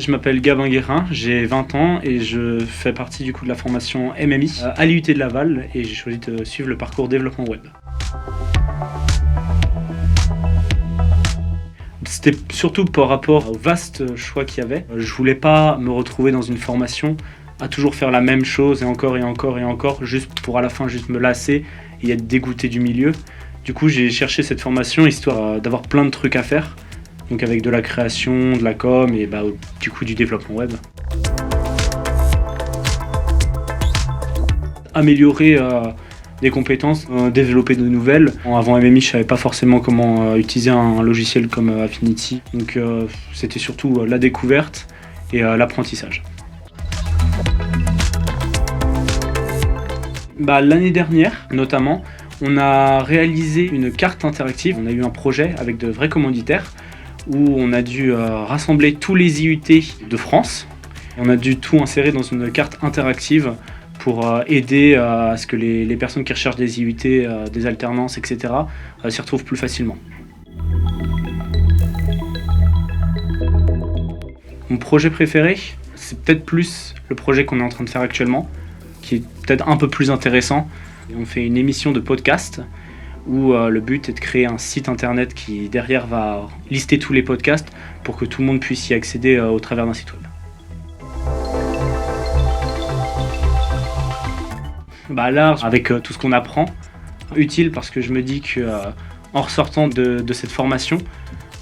Je m'appelle Gabin Guérin, j'ai 20 ans et je fais partie du coup de la formation MMI à l'IUT de Laval et j'ai choisi de suivre le parcours développement web. C'était surtout par rapport au vaste choix qu'il y avait. Je voulais pas me retrouver dans une formation à toujours faire la même chose et encore et encore et encore, juste pour à la fin juste me lasser et être dégoûté du milieu. Du coup, j'ai cherché cette formation histoire d'avoir plein de trucs à faire. Donc avec de la création, de la com et du coup du développement web. Améliorer des compétences, développer de nouvelles. Avant MMI, je savais pas forcément comment utiliser un logiciel comme Affinity. Donc c'était surtout la découverte et l'apprentissage. L'année dernière, notamment, on a réalisé une carte interactive. On a eu un projet avec de vrais commanditaires où on a dû rassembler tous les IUT de France. On a dû tout insérer dans une carte interactive pour aider à ce que les personnes qui recherchent des IUT, des alternances, etc. S'y retrouvent plus facilement. Mon projet préféré, c'est peut-être plus le projet qu'on est en train de faire actuellement, qui est peut-être un peu plus intéressant. On fait une émission de podcast où le but est de créer un site internet qui derrière va lister tous les podcasts pour que tout le monde puisse y accéder au travers d'un site web. Là, avec tout ce qu'on apprend, utile parce que je me dis qu'en ressortant de cette formation,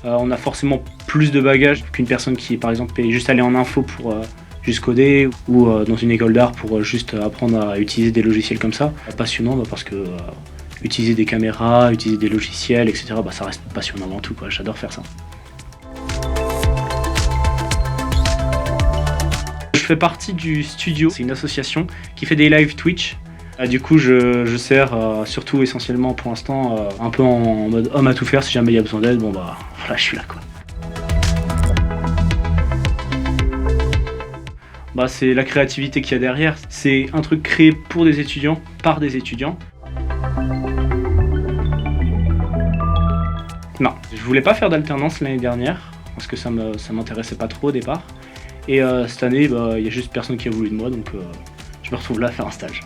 on a forcément plus de bagages qu'une personne qui, par exemple, est juste allée en info pour juste coder ou dans une école d'art pour juste apprendre à utiliser des logiciels comme ça. Passionnant parce que utiliser des caméras, utiliser des logiciels, etc. Ça reste passionnant avant tout, quoi. J'adore faire ça. Je fais partie du studio, c'est une association qui fait des live Twitch. Du coup, je sers surtout essentiellement pour l'instant un peu en mode homme à tout faire. Si jamais il y a besoin d'aide, voilà, je suis là, quoi. C'est la créativité qu'il y a derrière. C'est un truc créé pour des étudiants, par des étudiants. Non, je voulais pas faire d'alternance l'année dernière parce que ça m'intéressait pas trop au départ. Et cette année, y a juste personne qui a voulu de moi, donc je me retrouve là à faire un stage.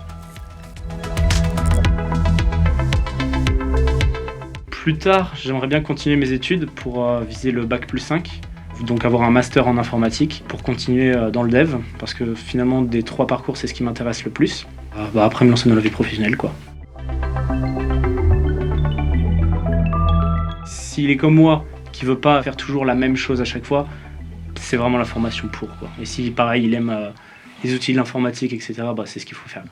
Plus tard, j'aimerais bien continuer mes études pour viser le bac+5, donc avoir un master en informatique pour continuer dans le dev, parce que finalement des 3 parcours, c'est ce qui m'intéresse le plus. Après me lancer dans la vie professionnelle, quoi. S'il est comme moi, qui veut pas faire toujours la même chose à chaque fois, c'est vraiment la formation pour, quoi. Et si pareil, il aime les outils de l'informatique, etc., c'est ce qu'il faut faire.